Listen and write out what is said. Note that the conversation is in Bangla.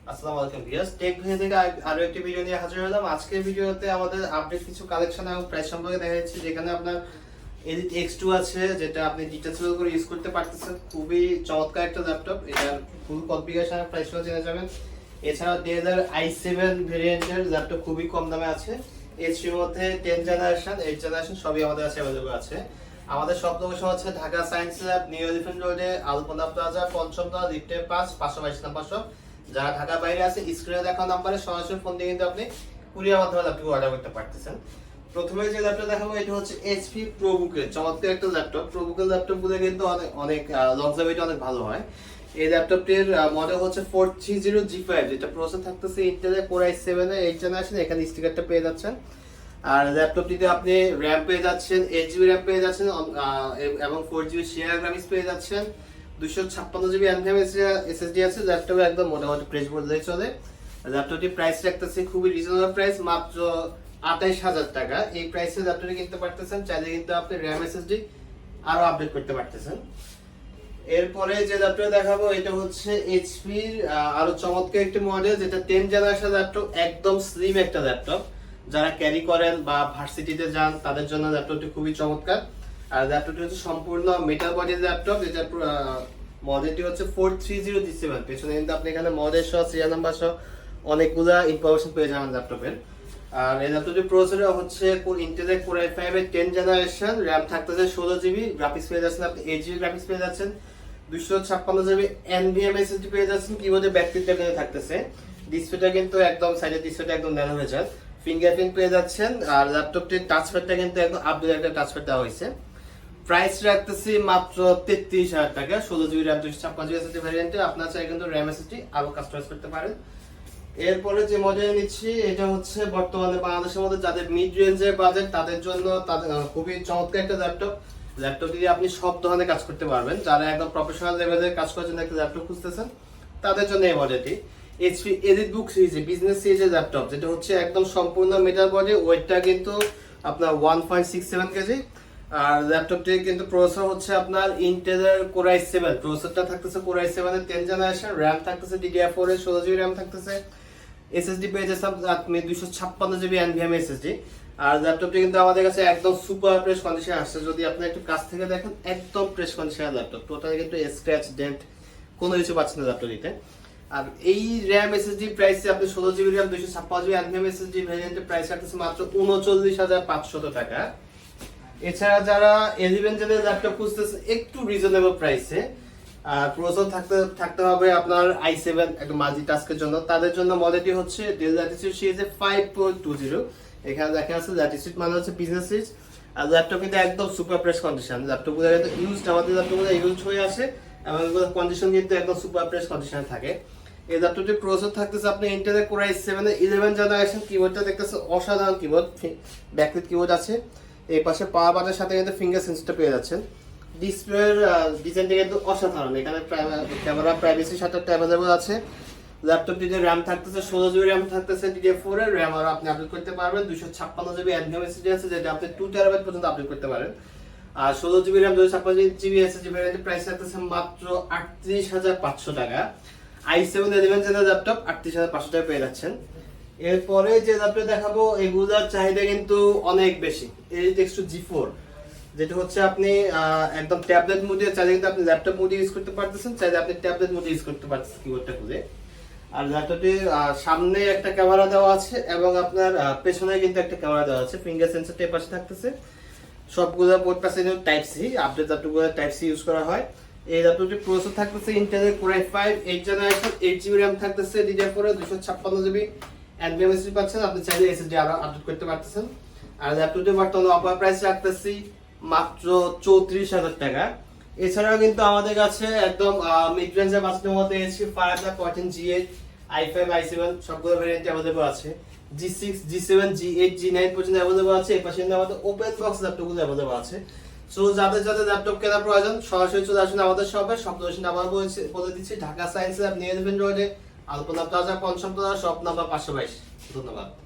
আসসালামু আলাইকুম ভিউয়ার্স, টেক ভিডিও থেকে আরো একটি ভিডিও নিয়ে হাজির হলাম। আজকের ভিডিওতে আমাদের আপডেট কিছু কালেকশন এবং প্রাইস সম্পর্কে দেখা যাচ্ছে, যেখানে আপনার এডিট X2 আছে, যেটা আপনি ডিটাচেবল করে ইউজ করতে পারতেছেন। খুবই চমৎকার একটা ল্যাপটপ, এটার ফুল কনফিগারেশন আর প্রাইসও জেনে যাবেন। এছাড়াও Dell i7 ভেরিয়েন্টের ল্যাপটপ খুবই কম দামে আছে। H3 এর মধ্যে 10 জেনারেশন 8 জেনারেশন সবই আমাদের কাছে अवेलेबल আছে। আমাদের সব লোকেশন হচ্ছে Dhaka science lab, new elephant রোডে, আলপনা প্লাজা, পঞ্চম তলা, লিফটে 5, 522 নাম্বার শপ। যারা ঢাকার বাইরে আছে, স্ক্রিনে দেখা নাম্বারে সরাসরি ফোন দিয়ে কিন্তু আপনি কুরিয়ার মাধ্যমে ল্যাপটপ অর্ডার করতে পারতেছেন। প্রথমে যে ল্যাপটপ দেখাবো এটা হচ্ছে HP ProBook-এর চমৎকার একটা ল্যাপটপ। ProBook-এর ল্যাপটপগুলো কিন্তু অনেক অনেক লংজিভিটি অনেক ভালো হয়। এই ল্যাপটপটির মডেল হচ্ছে 430G5, যেটা প্রসেসর থাকতেছে Intel Core i7 এর 8 জেনারেশন। এখানে স্টিকারটা পেয়ে যাচ্ছেন। আর ল্যাপটপটিতে আপনি RAM পেয়ে যাচ্ছেন, 8GB RAM পেয়ে যাচ্ছেন এবং 4GB শেয়ার গ্রাফিক্স পেয়ে যাচ্ছেন। 256GB NVMe SSD আছে। ল্যাপটপে একদম মোটামুটি প্রাইস বললেই চলে। ল্যাপটপটির প্রাইস রাখতেছে খুবই রিজনেবল প্রাইস, মাত্র 28000 টাকা। এই প্রাইসে ল্যাপটপটি কিনতে পারতেছেন। চাইলে কিন্তু আপনি RAM SSD আরো আপডেট করতে পারতেছেন। এরপরে যে ল্যাপটপ দেখাবো এটা হচ্ছে HP র আরো চমৎকার একটি মডেল, যেটা 10 জেনারেশন ল্যাপটপ, একদম স্লিম একটা ল্যাপটপ। যারা ক্যারি করেন বা ভার্সিটিতে যান তাদের জন্য ল্যাপটপটি খুবই চমৎকার। আর ল্যাপটপটি হচ্ছে সম্পূর্ণ মেটাল বডির ল্যাপটপ। এটা মডেলটি হচ্ছে 430G7। পেছনে কিন্তু আপনি এখানে মডেল সহ, সিরিয়াল নাম্বার সহ অনেকগুলা ইনফরমেশন পেয়ে যাবেন ল্যাপটপের। আর এই ল্যাপটপটির প্রসেসর হচ্ছে Intel Core i5 এর 10 জেনারেশন, RAM থাকতেছে 16GB, গ্রাফিক্স পেয়ে যাচ্ছেন আপনি 8GB গ্রাফিক্স পেয়ে যাচ্ছেন, 256GB NVMe SSD পেয়ে যাচ্ছেন। কিবোর্ডে ব্যাকলিট টেবিলে থাকতেছে। ডিসপ্লেটা কিন্তু একদম সাইডের ডিসপ্লেটা একদম ন্যানো হয়ে যায়। ফিঙ্গারপ্রিন্ট পেয়ে যাচ্ছেন। আর ল্যাপটপটির টাচপ্যাডটা কিন্তু একদম আপডেট একটা টাচপ্যাড দেওয়া হয়েছে। প্রাইস রাখতেছি মাত্র 33000 টাকা। 16GB RAM 256GB SSD ভ্যারিয়েন্টে। আপনারা চাইলে কিন্তু RAM SSD আরো কাস্টমাইজ করতে পারেন। এরপরে যে মডেল নিচ্ছি এটা হচ্ছে বর্তমানে বাংলাদেশের মধ্যে যাদের মিড রেঞ্জের বাজেট, তাদের জন্য খুবই চমৎকার একটা ল্যাপটপ। ল্যাপটপ দিয়ে আপনি সব ধরনের কাজ করতে পারবেন। যারা একদম প্রফেশনাল লেভেলের কাজ করার জন্য একটা ল্যাপটপ খুঁজতেছেন, তাদের জন্য এই মডেলটি। HP EliteBook সিরিজ, বিজনেস সিরিজের ল্যাপটপ, যেটা হচ্ছে একদম সম্পূর্ণ মেটাল বডি। ওয়েটটা কিন্তু আপনার 1.67 কেজি। আর ল্যাপটপটি কিন্তু প্রসেসর হচ্ছে আপনার Intel Core i7, প্রসেসরটা থাকতেছে Core i7 এর 10 জেনারেশন, RAM থাকতেছে DDR4 এর 16GB RAM থাকতেছে, SSD পেয়ে যাচ্ছে আপনি 256GB NVMe SSD। আর ল্যাপটপটি কিন্তু আমাদের কাছে একদম সুপার ফ্রেশ কন্ডিশনে আসছে। যদি আপনি একটু কাছ থেকে দেখেন, একদম ফ্রেশ কন্ডিশনের ল্যাপটপ, টোটালি কিন্তু স্ক্র্যাচ ডেন্ট কোনো কিছু পাচ্ছেন না ল্যাপটপটিতে। আর এই RAM SSD প্রাইসে আপনি 16GB RAM 256GB NVMe SSD ভেরিয়েন্টের প্রাইস রাখতেছে মাত্র 39500 টাকা। এছাড়া যারা 11 জেনের ল্যাপটপ খুঁজতেছেন একটু রিজনেবল প্রাইসে, আর প্রসেসর থাকতে হবে আপনার i7 একটা মাল্টিটাস্কের জন্য, তাদের জন্য মডেলটি হচ্ছে Dell Latitude সিরিজের 5.20। এখানে দেখা যাচ্ছে Latitude মানে হচ্ছে বিজনেস সিরিজ। আর ল্যাপটপ কিন্তু একদম সুপার ফ্রেশ কন্ডিশন। ল্যাপটপগুলো কিন্তু ইউজড, আমাদের ল্যাপটপগুলো ইউজড হয়ে আসে এবং এগুলোর কন্ডিশন কিন্তু একদম সুপার ফ্রেশ কন্ডিশনে থাকে। এই ল্যাপটপটির প্রসেসর থাকতেছে আপনি Intel Core i7 এর 11 জেনারেশন। কিবোর্ডটা দেখতেছে অসাধারণ কিবোর্ড, ব্যাকলিট কিবোর্ড আছে। এই পাশে পাওয়ার বাটনের সাথে কিন্তু ফিঙ্গার সেন্সরটা পেয়ে যাচ্ছেন। ডিসপ্লের ডিজাইনটা কিন্তু অসাধারণ। এখানে ক্যামেরা প্রাইভেসির সাথে অ্যাভেলেবল আছে। ল্যাপটপটিতে RAM থাকতেছে 16GB RAM থাকতেছে DDR4 এর RAM, আর আপনি আপডেট করতে পারবেন। 256GB NVMe SSD আছে, যেটা আপনি 2TB পর্যন্ত আপডেট করতে পারেন। আর 16GB RAM 256GB SSD ভ্যারিয়েন্টের প্রাইস থাকতেছে মাত্র 38500 টাকা। i7 11 জেনারেল ল্যাপটপ 38500 টাকা পেয়ে যাচ্ছেন। এরপরে যে ল্যাপটপ দেখাবো এগুলোর চাহিদা কিন্তু অনেক বেশি। Elite X2 G4, যেটা হচ্ছে আপনি একদম ট্যাবলেট মোডে, চাইলে কিন্তু আপনি ল্যাপটপ মোডে ইউজ করতে পারতেছেন, চাইলে আপনি ট্যাবলেট মোডে ইউজ করতে পারতেছেন কিবোর্ডটা খুলে। আর ল্যাপটপে সামনে একটা ক্যামেরা দেওয়া আছে এবং আপনার পেছনে কিন্তু একটা ক্যামেরা দেওয়া আছে। ফিঙ্গার সেন্সরটা এই পাশে থাকতেছে। সবগুলো পোর্ট পাশে টাইপ সি, আপডেট ল্যাপটপগুলো টাইপ সি ইউজ করা হয়। এই ল্যাপটপটির প্রসেসর থাকতেছে Intel Core i5 8 generation, 8GB RAM থাকতেছে DDR4 এর 256GB NVMe SSD পাচ্ছেন। আপনি চাইলে SSD আরো আপডেট করতে পারতেছেন। আর ল্যাপটপটির বর্তমানে অফার প্রাইস রাখতেছি মাত্র 34000 টাকা। এছাড়াও কিন্তু আমাদের কাছে একদম মিড রেঞ্জের বাজেটের মধ্যে HP Firebird 14 G8 i5 i7 সবগুলো ভেরিয়েন্ট अवेलेबल আছে। G6 G7 G8 G9 পর্যন্ত अवेलेबल আছে। এই পাশে কিন্তু আমাদের ওপেন বক্স ল্যাপটপগুলো अवेलेबल আছে। সো যাদের যাদের ল্যাপটপ কেনা প্রয়োজন সরাসরি চলে আসুন আমাদের শপে। শপ লোকেশন আবার বলে দিচ্ছি, Dhaka science lab, new elephant রোডে, আলপনা প্লাজা, পঞ্চম তলা, শপ নাম্বার 522। ধন্যবাদ।